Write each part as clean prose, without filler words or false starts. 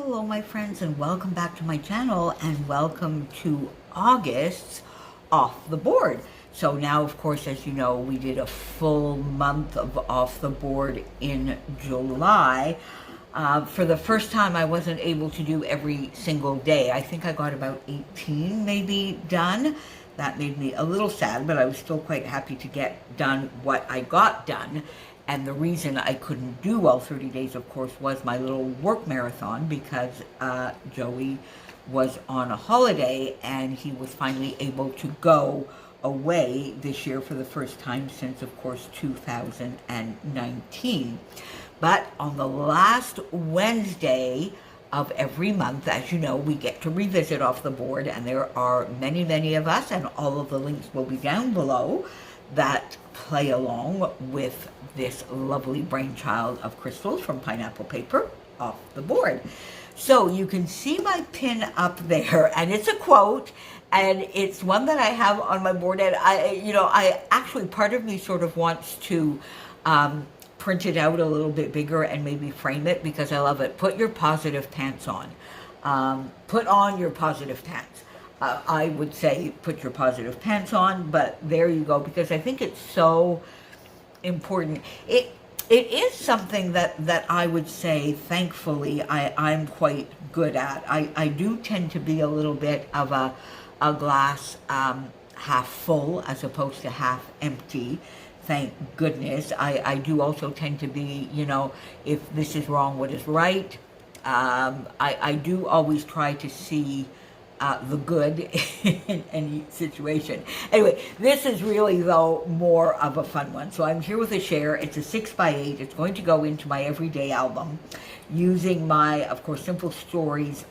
Hello my friends, and welcome back to my channel, and welcome to August's Off the Board. So now, of course, as you know, we did a full month of Off the Board in July. For the first time, I wasn't able to do every single day. I think I got about 18 maybe done. That made me a little sad, but I was still quite happy to get done what I got done. And the reason I couldn't do all 30 days, of course, was my little work marathon, because Joey was on a holiday and he was finally able to go away this year for the first time since, of course, 2019. But on the last Wednesday of every month, as you know, we get to revisit Off the Board, and there are many, many of us, and all of the links will be down below, that play along with this lovely brainchild of crystals from Pineapple Paper, Off the Board. So you can see my pin up there, and it's a quote, and it's one that I have on my board, and I actually, part of me sort of wants to print it out a little bit bigger and maybe frame it, because I love it. Put your positive pants on. Put on your positive pants. I would say put your positive pants on, but there you go, because I think it's so important. It is something that I would say, thankfully, I'm quite good at. I do tend to be a little bit of a glass half full as opposed to half empty. Thank goodness. I do also tend to be, if this is wrong, what is right? I do always try to see the good in any situation. Anyway, this is really, though, more of a fun one. So I'm here with a share. It's a 6x8. It's going to go into my everyday album using my, of course, Simple Stories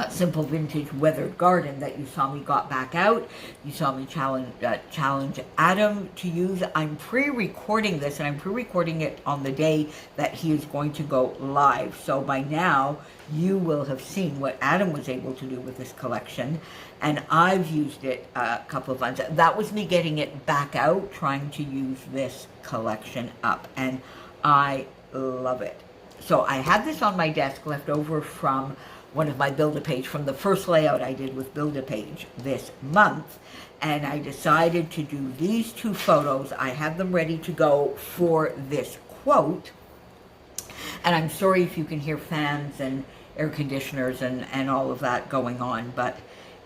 Simple Vintage Weathered Garden that you saw me got back out. You saw me challenge Adam to use. I'm pre-recording this, and I'm pre-recording it on the day that he is going to go live. So by now, you will have seen what Adam was able to do with this collection, and I've used it a couple of months. That was me getting it back out, trying to use this collection up, and I love it. So I had this on my desk left over from one of my Build-A-Page, from the first layout I did with Build-A-Page this month, and I decided to do these two photos. I had them ready to go for this quote, and I'm sorry if you can hear fans and air conditioners and all of that going on, but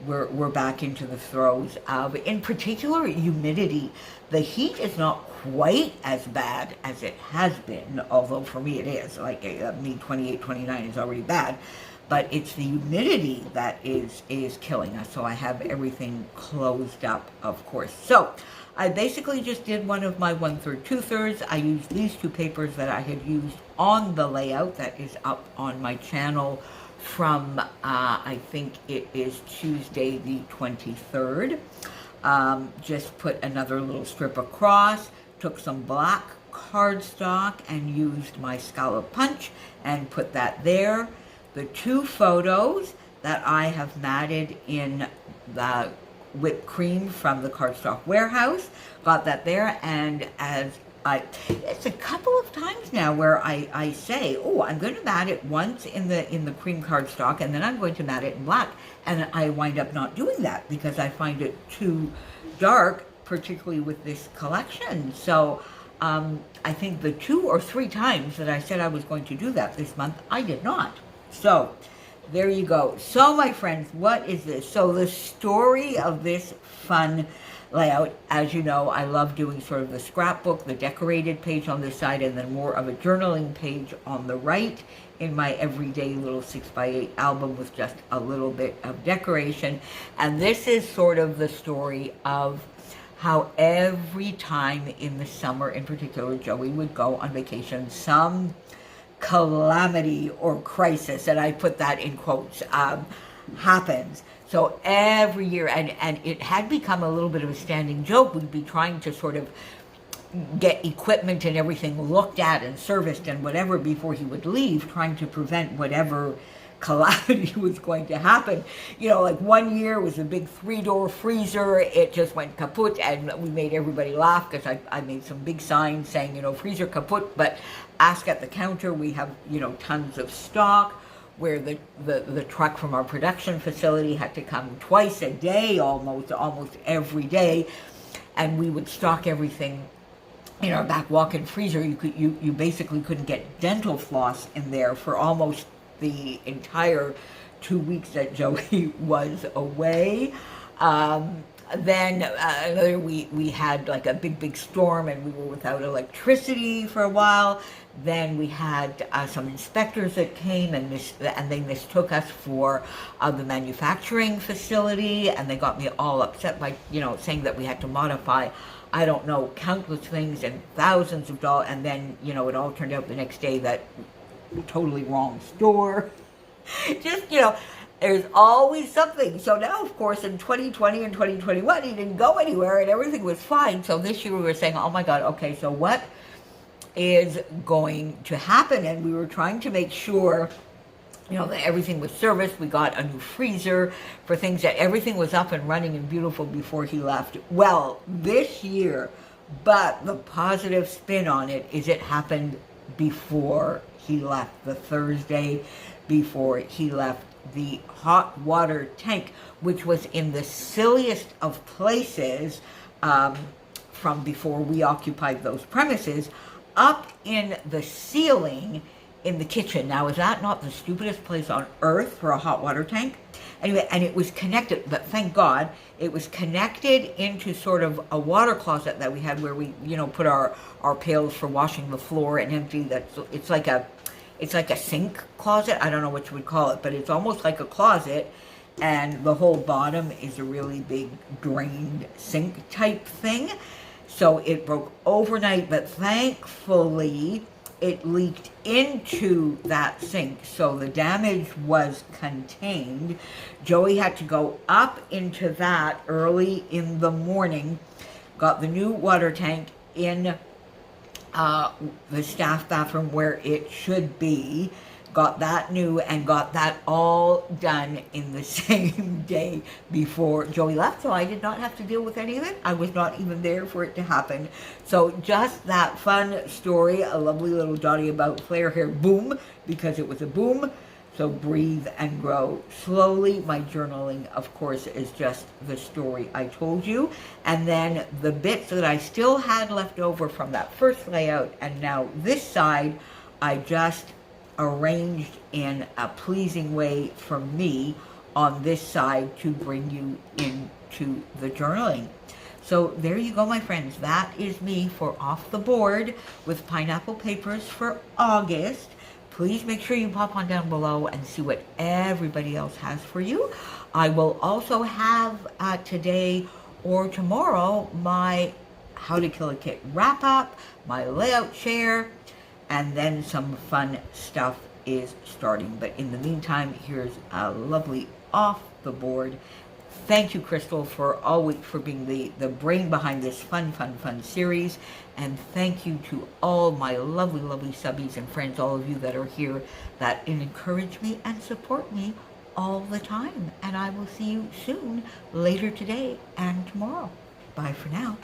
we're back into the throes of, in particular, humidity. The heat is not quite as bad as it has been, although for me it is. Like, me, 28, 29 is already bad. But it's the humidity that is killing us. So I have everything closed up, of course. So I basically just did one of my 1/3, 2/3. I used these two papers that I had used on the layout that is up on my channel from, I think it is Tuesday the 23rd. Just put another little strip across, took some black cardstock and used my scallop punch and put that there. The two photos that I have matted in the whipped cream from the Cardstock Warehouse, got that there, and it's a couple of times now where I say, oh, I'm going to mat it once in the cream cardstock, and then I'm going to mat it in black, and I wind up not doing that because I find it too dark, particularly with this collection. So I think the 2 or 3 times that I said I was going to do that this month, I did not. So there you go. So my friends, what is this? So the story of this fun layout, as you know, I love doing sort of the scrapbook, the decorated page on this side, and then more of a journaling page on the right in my everyday little 6x8 album with just a little bit of decoration. And this is sort of the story of how every time in the summer, in particular, Joey would go on vacation, some calamity or crisis, and I put that in quotes, happens. So every year, and it had become a little bit of a standing joke, we'd be trying to sort of get equipment and everything looked at and serviced and whatever before he would leave, trying to prevent whatever calamity was going to happen. Like one year was a big 3-door freezer. It just went kaput, and we made everybody laugh because I made some big signs saying, freezer kaput, but ask at the counter. We have, tons of stock. where the truck from our production facility had to come twice a day, almost every day, and we would stock everything in our back walk-in freezer. You basically couldn't get dental floss in there for almost the entire 2 weeks that Joey was away. Then we had like a big storm, and we were without electricity for a while. Then we had some inspectors that came, and they mistook us for the manufacturing facility, and they got me all upset by saying that we had to modify, I don't know, countless things and thousands of dollars. And then it all turned out the next day that totally wrong store. Just there's always something. So now, of course, in 2020 and 2021, he didn't go anywhere and everything was fine. So this year we were saying, oh my God, okay, so what is going to happen? And we were trying to make sure, that everything was serviced. We got a new freezer for things, that everything was up and running and beautiful before he left. Well, this year, but the positive spin on it is it happened before he left, the Thursday before he left. The hot water tank, which was in the silliest of places from before we occupied those premises, up in the ceiling in the kitchen. Now, is that not the stupidest place on earth for a hot water tank? Anyway, and it was connected, but thank God, it was connected into sort of a water closet that we had where we, put our pails for washing the floor and empty that. It's like a sink closet. I don't know what you would call it, but it's almost like a closet, and the whole bottom is a really big drained sink type thing. So it broke overnight, but thankfully it leaked into that sink, so the damage was contained. Joey had to go up into that early in the morning, got the new water tank in the staff bathroom where it should be, got that new, and got that all done in the same day before Joey left, so I did not have to deal with any of it. I was not even there for it to happen. So just that fun story, a lovely little dotty about flare hair boom, because it was a boom. So breathe and grow slowly. My journaling, of course, is just the story I told you. And then the bits that I still had left over from that first layout, and now this side, I just arranged in a pleasing way for me on this side to bring you into the journaling. So there you go, my friends. That is me for Off the Board with Pineapple Papers for August. Please make sure you pop on down below and see what everybody else has for you. I will also have today or tomorrow my How to Kill a Kit wrap up, my layout share, and then some fun stuff is starting. But in the meantime, here's a lovely Off the Board. Thank you, Crystal, for being the brain behind this fun series. And thank you to all my lovely subbies and friends, all of you that are here that encourage me and support me all the time. And I will see you soon, later today and tomorrow. Bye for now.